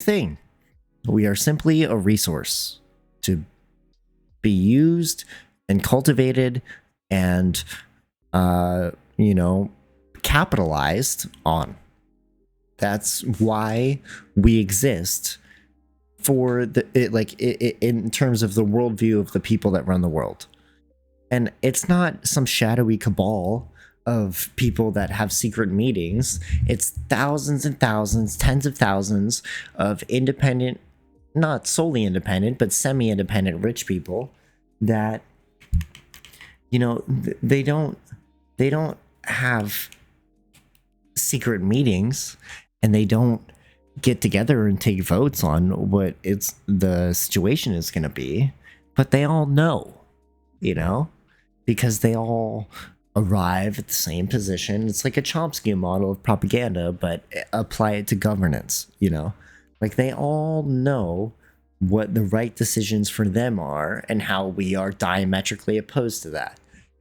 thing. We are simply a resource to be used and cultivated and, capitalized on. That's why we exist for in terms of the worldview of the people that run the world. And it's not some shadowy cabal of people that have secret meetings. It's thousands and thousands, tens of thousands of independent, not solely independent, but semi-independent rich people that, they don't have secret meetings, and they don't get together and take votes on what the situation is going to be, but they all know, because they all arrive at the same position. It's like a Chomsky model of propaganda, but apply it to governance. Like they all know what the right decisions for them are and how we are diametrically opposed to that.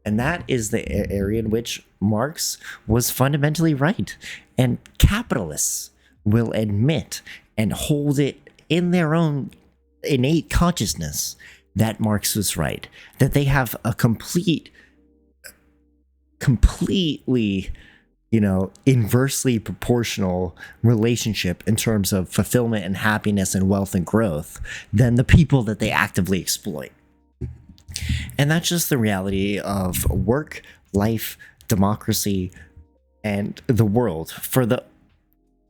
And that is the area in which Marx was fundamentally right. And capitalists will admit and hold it in their own innate consciousness that Marx was right, that they have a completely, inversely proportional relationship in terms of fulfillment and happiness and wealth and growth than the people that they actively exploit. And that's just the reality of work, life, democracy, and the world.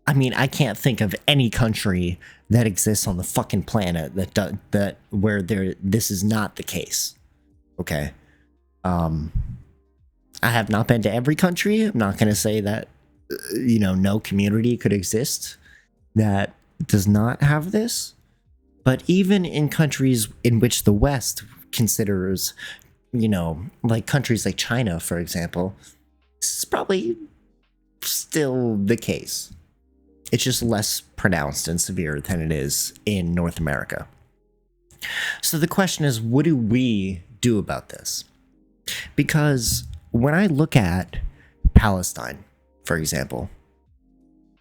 I can't think of any country that exists on the fucking planet that where this is not the case. Okay. I have not been to every country. I'm not going to say that, no community could exist that does not have this. But even in countries in which the West considers, like countries like China, for example, this is probably still the case. It's just less pronounced and severe than it is in North America. So the question is, what do we do about this? Because when I look at Palestine, for example,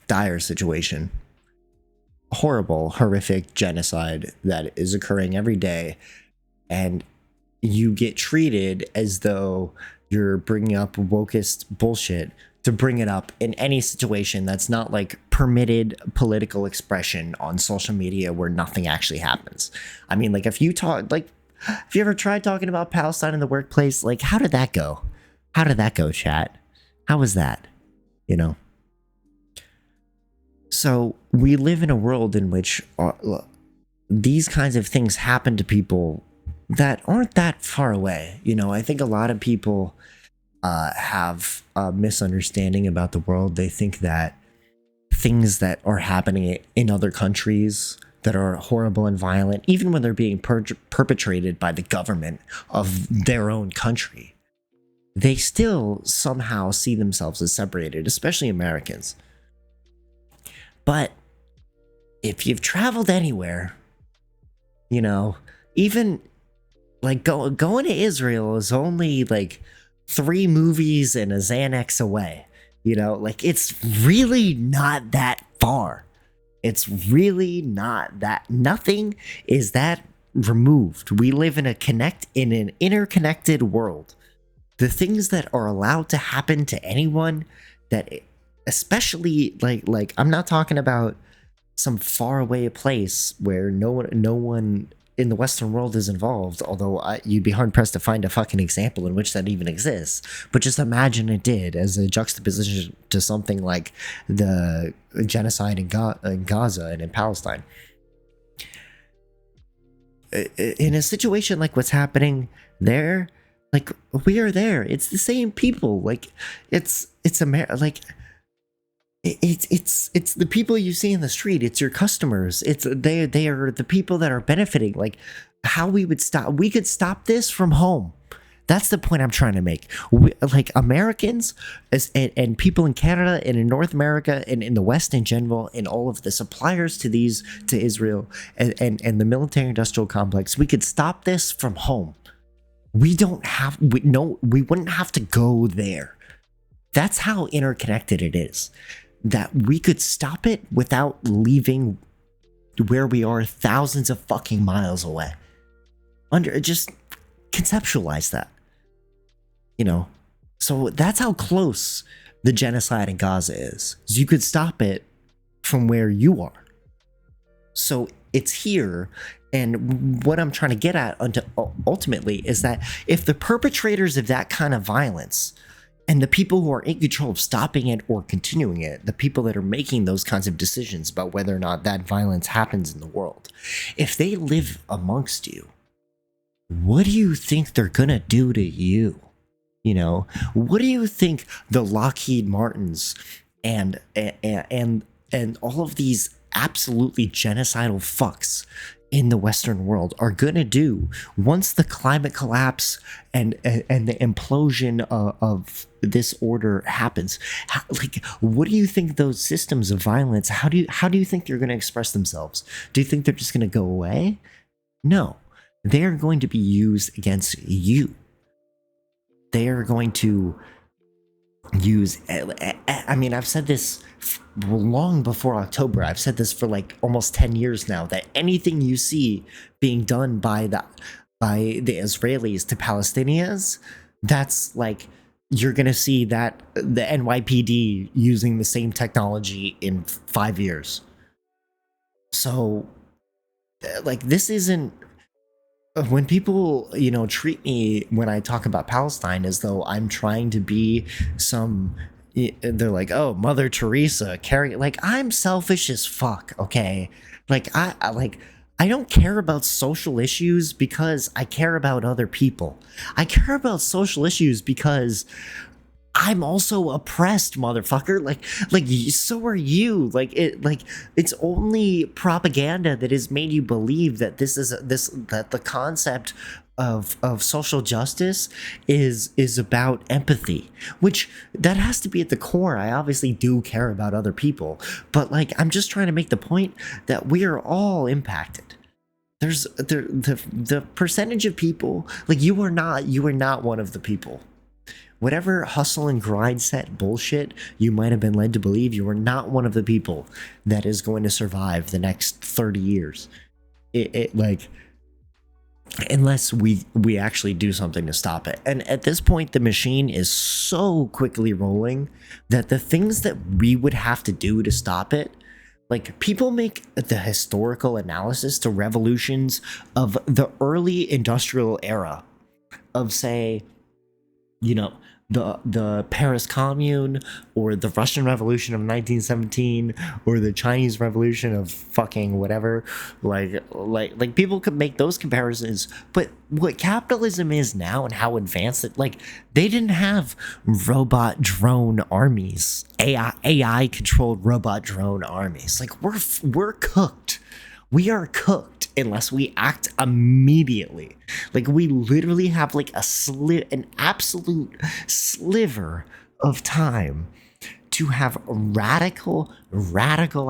dire situation, horrible, horrific genocide that is occurring every day, and you get treated as though you're bringing up wokest bullshit to bring it up in any situation that's not like permitted political expression on social media where nothing actually happens. I mean, like if you ever tried talking about Palestine in the workplace, like how did that go? How did that go, chat? How was that? So we live in a world in which these kinds of things happen to people that aren't that far away. I think a lot of people have a misunderstanding about the world. They think that things that are happening in other countries that are horrible and violent, even when they're being perpetrated by the government of their own country, they still somehow see themselves as separated, especially Americans. But if you've traveled anywhere, even like going to Israel is only like 3 movies and a Xanax away. Like it's really not that far. It's really not that. Nothing is that removed. We live in an interconnected world. The things that are allowed to happen to anyone, that especially like I'm not talking about some faraway place where no one in the Western world is involved, although you'd be hard-pressed to find a fucking example in which that even exists. But just imagine it did, as a juxtaposition to something like the genocide in Gaza and in Palestine. In a situation like what's happening there, like we are there. It's the same people. Like it's America. It's the people you see in the street. It's your customers. They are the people that are benefiting. Like how we could stop this from home. That's the point I'm trying to make. Like Americans and people in Canada and in North America and in the West in general, and all of the suppliers to Israel and the military industrial complex, we could stop this from home. We wouldn't have to go there. That's how interconnected it is. That we could stop it without leaving where we are thousands of fucking miles away. Just conceptualize that. You know, so that's how close the genocide in Gaza is. You could stop it from where you are. So it's here. And what I'm trying to get at ultimately is that if the perpetrators of that kind of violence and the people who are in control of stopping it or continuing it, the people that are making those kinds of decisions about whether or not that violence happens in the world, if they live amongst you, what do you think they're gonna do to you? You know, what do you think the Lockheed Martins and all of these absolutely genocidal fucks in the Western world are gonna do once the climate collapse and the implosion of this order happens? What do you think those systems of violence? How do you think they're gonna express themselves? Do you think they're just gonna go away? No, they are going to be used against you. They are going to use, I mean, I've said this long before October. I've said this for like almost 10 years now, that anything you see being done by the Israelis to Palestinians, that's like, you're going to see that the NYPD using the same technology in 5 years. So like, this isn't, when people, you know, treat me when I talk about Palestine as though I'm trying to be some, they're like, oh, Mother Teresa carrying, like, I'm selfish as fuck. Okay. Like, I don't care about social issues because I care about other people. I care about social issues because I'm also oppressed, motherfucker. Like so are you. Like it's only propaganda that has made you believe that that the concept of social justice is about empathy, which that has to be at the core. I obviously do care about other people, but like, I'm just trying to make the point that we are all impacted. There's the percentage of people, like, you are not one of the people. Whatever hustle and grind set bullshit you might have been led to believe, you are not one of the people that is going to survive the next 30 years. Like, unless we actually do something to stop it. And at this point, the machine is so quickly rolling that the things that we would have to do to stop it, like, people make the historical analysis to revolutions of the early industrial era of, say, you know, the Paris Commune, or the Russian Revolution of 1917, or the Chinese Revolution of fucking whatever. Like people could make those comparisons, but what capitalism is now and how advanced it, like, they didn't have robot drone armies, AI controlled robot drone armies. Like, we're cooked. We are cooked unless we act immediately. Like, we literally have like an absolute sliver of time to have radical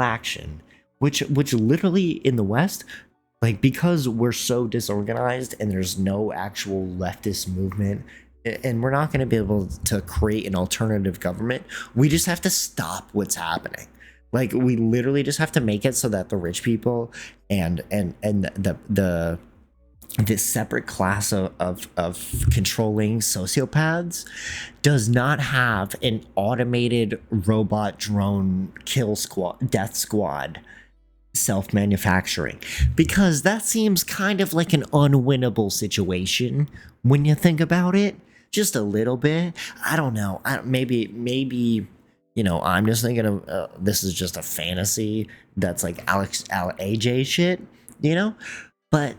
action, which literally in the West, like, because we're so disorganized and there's no actual leftist movement, and we're not going to be able to create an alternative government, we just have to stop what's happening. Like, we literally just have to make it so that the rich people and this separate class of controlling sociopaths does not have an automated robot drone death squad self-manufacturing, because that seems kind of like an unwinnable situation when you think about it just a little bit. I don't know. Maybe you know, I'm just thinking of this is just a fantasy that's like AJ shit, you know? But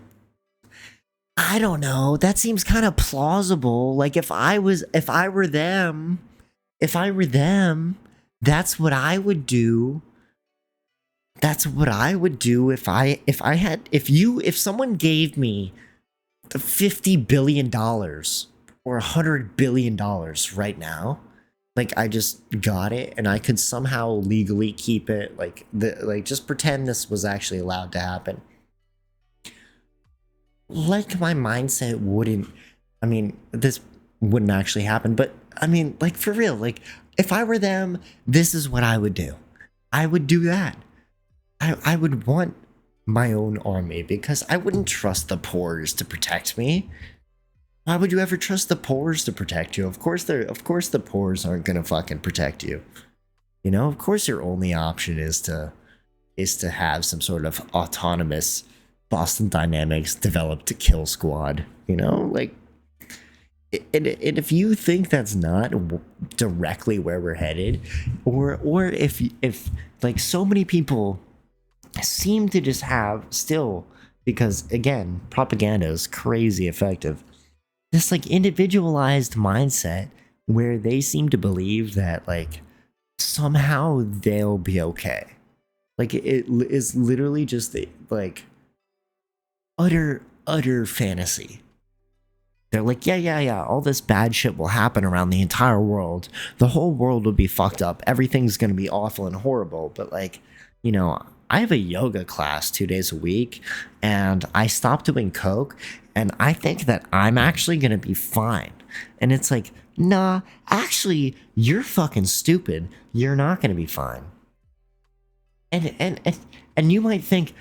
I don't know. That seems kind of plausible. Like, if I were them, that's what I would do. That's what I would do if someone gave me $50 billion or $100 billion right now. Like, I just got it and I could somehow legally keep it, like, just pretend this was actually allowed to happen. Like, my mindset this wouldn't actually happen, but I mean, like, for real, like, if I were them, this is what I would do. I would do that. I would want my own army because I wouldn't trust the Poors to protect me. Why would you ever trust the Poors to protect you? Of course the Poors aren't gonna fucking protect you. You know, of course your only option is to have some sort of autonomous Boston Dynamics developed kill squad. You know, like, and if you think that's not directly where we're headed, or if like so many people seem to just have still, because again, propaganda is crazy effective, this like individualized mindset where they seem to believe that like somehow they'll be okay. Like it is literally just like utter fantasy. They're like, yeah, all this bad shit will happen around the entire world. The whole world will be fucked up. Everything's gonna be awful and horrible. But like, you know, I have a yoga class 2 days a week, and I stopped doing coke, and I think that I'm actually gonna be fine. And it's like, nah, actually, you're fucking stupid. You're not gonna be fine. And you might think,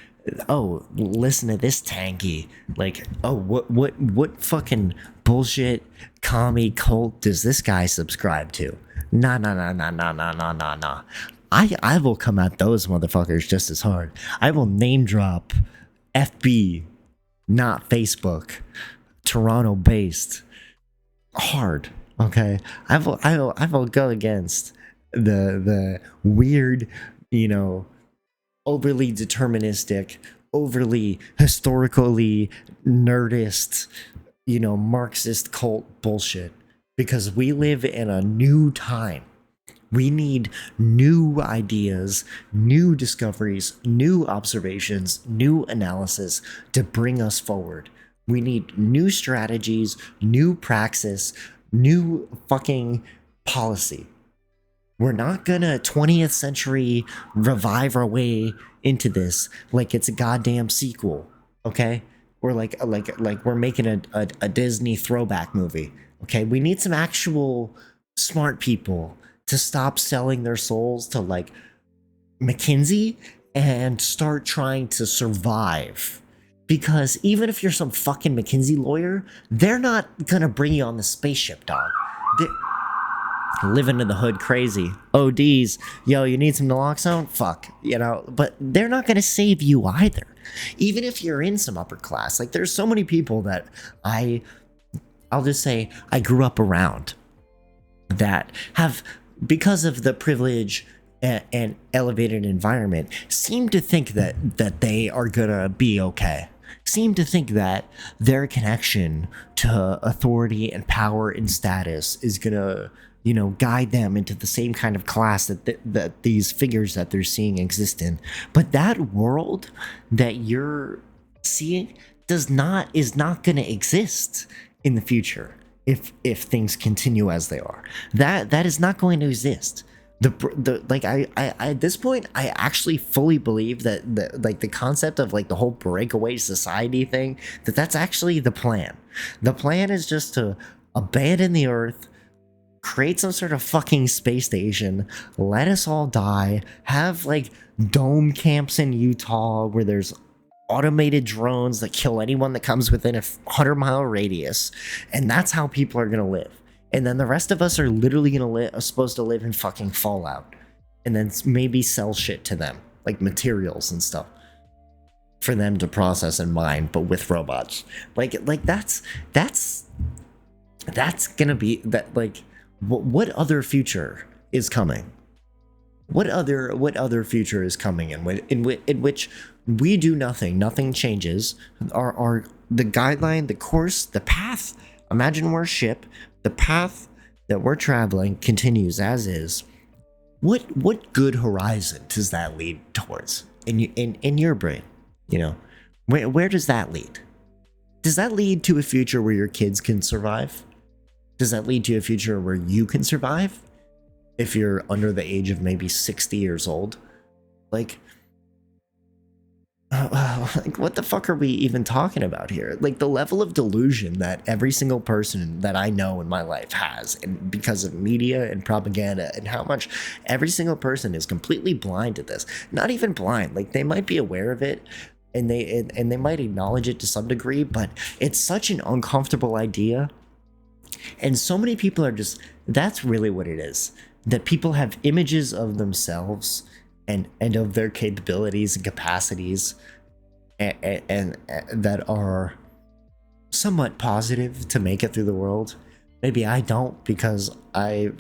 oh, listen to this tanky. Like, oh, what fucking bullshit commie cult does this guy subscribe to? Nah. I will come at those motherfuckers just as hard. I will name drop FB, not Facebook, Toronto based, hard. Okay, I will go against the weird, you know, overly deterministic, overly historically nerdist, you know, Marxist cult bullshit. Because we live in a new time. We need new ideas, new discoveries, new observations, new analysis to bring us forward. We need new strategies, new praxis, new fucking policy. We're not gonna 20th century revive our way into this like it's a goddamn sequel, okay? Or like we're making a Disney throwback movie, okay? We need some actual smart people to stop selling their souls to like McKinsey and start trying to survive. Because even if you're some fucking McKinsey lawyer, they're not gonna bring you on the spaceship, dog. Living in the hood crazy. ODs. Yo, you need some naloxone? Fuck. You know, but they're not going to save you either. Even if you're in some upper class. Like, there's so many people that I'll just say I grew up around that have, because of the privilege and elevated environment, seem to think that they are going to be okay. Seem to think that their connection to authority and power and status is going to, you know, guide them into the same kind of class that these figures that they're seeing exist in. But that world that you're seeing is not going to exist in the future if things continue as they are. That is not going to exist. The like I at this point I actually fully believe that the concept of like the whole breakaway society thing, that's actually the plan. The plan is just to abandon the earth, create some sort of fucking space station, let us all die, have like dome camps in Utah where there's automated drones that kill anyone that comes within a 100-mile radius, and that's how people are gonna live. And then the rest of us are literally supposed to live in fucking Fallout, and then maybe sell shit to them, like materials and stuff, for them to process and mine, but with robots. Like that's gonna be that. Like, what other future is coming? What other future is coming in which we do nothing, nothing changes. Our the guideline, the course, the path. Imagine we're a ship. The path that we're traveling continues as is. What good horizon does that lead towards in your brain? You know, where does that lead? Does that lead to a future where your kids can survive? Does that lead to a future where you can survive if you're under the age of maybe 60 years old? Like, like, what the fuck are we even talking about here? Like, the level of delusion that every single person that I know in my life has, and because of media and propaganda, and how much every single person is completely blind to this. Not even blind, like, they might be aware of it, and they might acknowledge it to some degree, but it's such an uncomfortable idea. And so many people are just, that's really what it is. That people have images of themselves and of their capabilities and capacities and that are somewhat positive to make it through the world. Maybe I don't, because I'm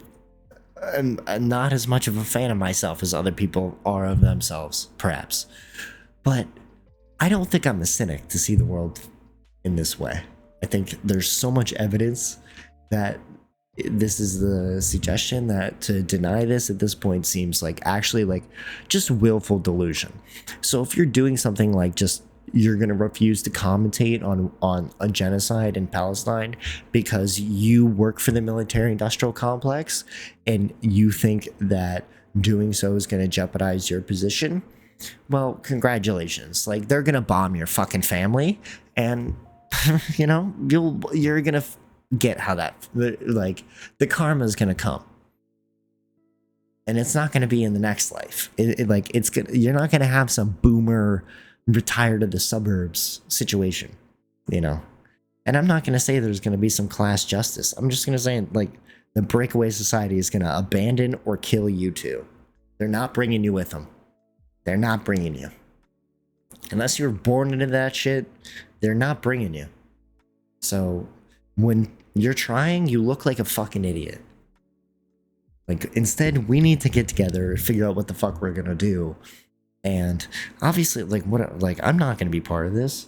not as much of a fan of myself as other people are of themselves, perhaps. But I don't think I'm a cynic to see the world in this way. I think there's so much evidence that this is the suggestion that to deny this at this point seems like actually like just willful delusion. So if you're doing something like just you're going to refuse to commentate on a genocide in Palestine because you work for the military industrial complex and you think that doing so is going to jeopardize your position, well, congratulations. Like, they're going to bomb your fucking family, and you know, you're going to get how that, like, the karma is going to come. And it's not going to be in the next life. You're not going to have some boomer retire to the suburbs situation, you know. And I'm not going to say there's going to be some class justice. I'm just going to say, like, the breakaway society is going to abandon or kill you too. They're not bringing you with them. They're not bringing you. Unless you're born into that shit, they're not bringing you. So when you're trying, you look like a fucking idiot. Like, instead, we need to get together, figure out what the fuck we're going to do. And obviously, I'm not going to be part of this.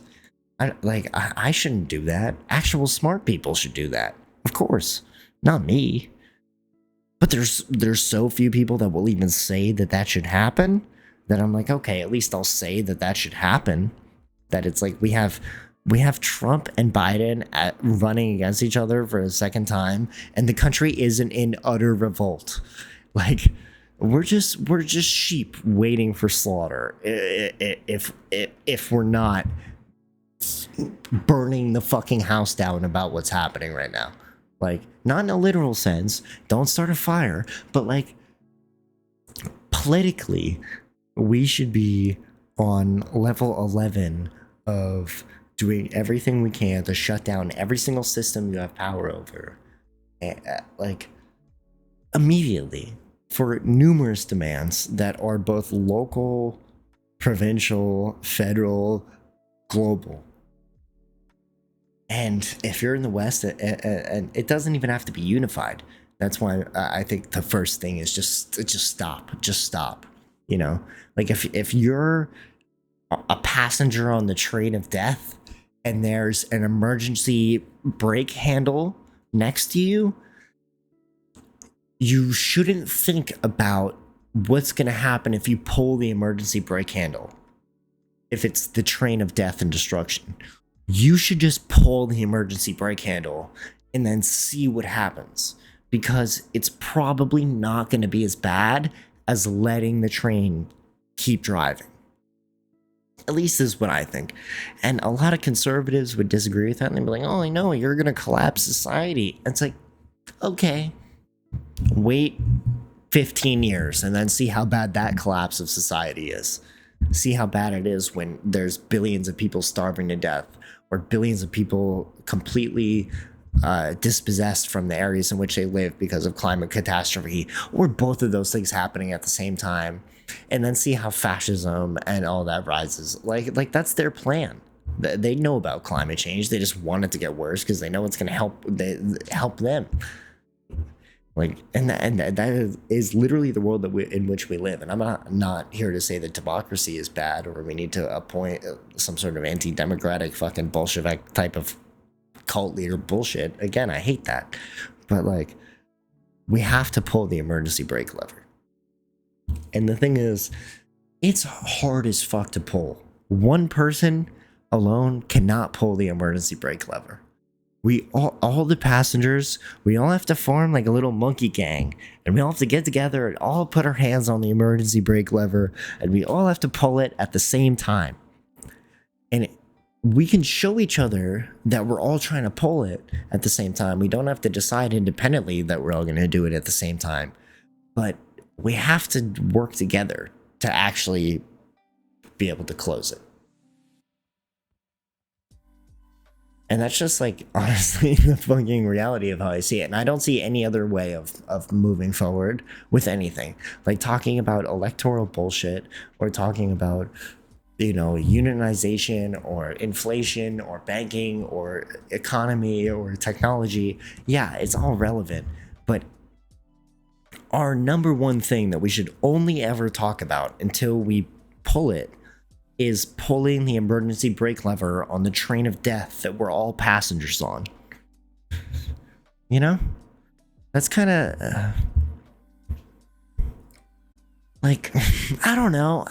I shouldn't do that. Actual smart people should do that. Of course. Not me. But there's so few people that will even say that should happen, that I'm like, okay, at least I'll say that should happen. That it's like we have Trump and Biden running against each other for a second time, and the country isn't in utter revolt. Like, we're just sheep waiting for slaughter. If we're not burning the fucking house down about what's happening right now, like, not in a literal sense, don't start a fire, but like, politically, we should be on level 11 of doing everything we can to shut down every single system you have power over, like, immediately, for numerous demands that are both local, provincial, federal, global. And if you're in the West, and it doesn't even have to be unified. That's why I think the first thing is just stop. You know, like, if you're a passenger on the train of death and there's an emergency brake handle next to you, you shouldn't think about what's going to happen if you pull the emergency brake handle. If it's the train of death and destruction, you should just pull the emergency brake handle and then see what happens, because it's probably not going to be as bad as letting the train keep driving. At least is what I think. And a lot of conservatives would disagree with that, and they'd be like, oh, I know, you're going to collapse society. And it's like, okay, wait 15 years and then see how bad that collapse of society is. See how bad it is when there's billions of people starving to death, or billions of people completely dispossessed from the areas in which they live because of climate catastrophe, or both of those things happening at the same time. And then see how fascism and all that rises. Like that's their plan. They know about climate change. They just want it to get worse because they know it's going to help them. Like, and that is literally the world in which we live. And I'm not here to say that democracy is bad, or we need to appoint some sort of anti-democratic fucking Bolshevik type of cult leader bullshit. Again, I hate that. But like, we have to pull the emergency brake lever. And the thing is, it's hard as fuck to pull. One person alone cannot pull the emergency brake lever. We all the passengers, we all have to form like a little monkey gang, and we all have to get together and all put our hands on the emergency brake lever, and we all have to pull it at the same time. And we can show each other that we're all trying to pull it at the same time. We don't have to decide independently that we're all going to do it at the same time. But we have to work together to actually be able to close it. And that's just like honestly the fucking reality of how I see it. And I don't see any other way of moving forward with anything. Like talking about electoral bullshit or talking about, you know, unionization or inflation or banking or economy or technology. Yeah, it's all relevant. But our number one thing that we should only ever talk about until we pull it is pulling the emergency brake lever on the train of death that we're all passengers on. You know? That's kind of like, I don't know.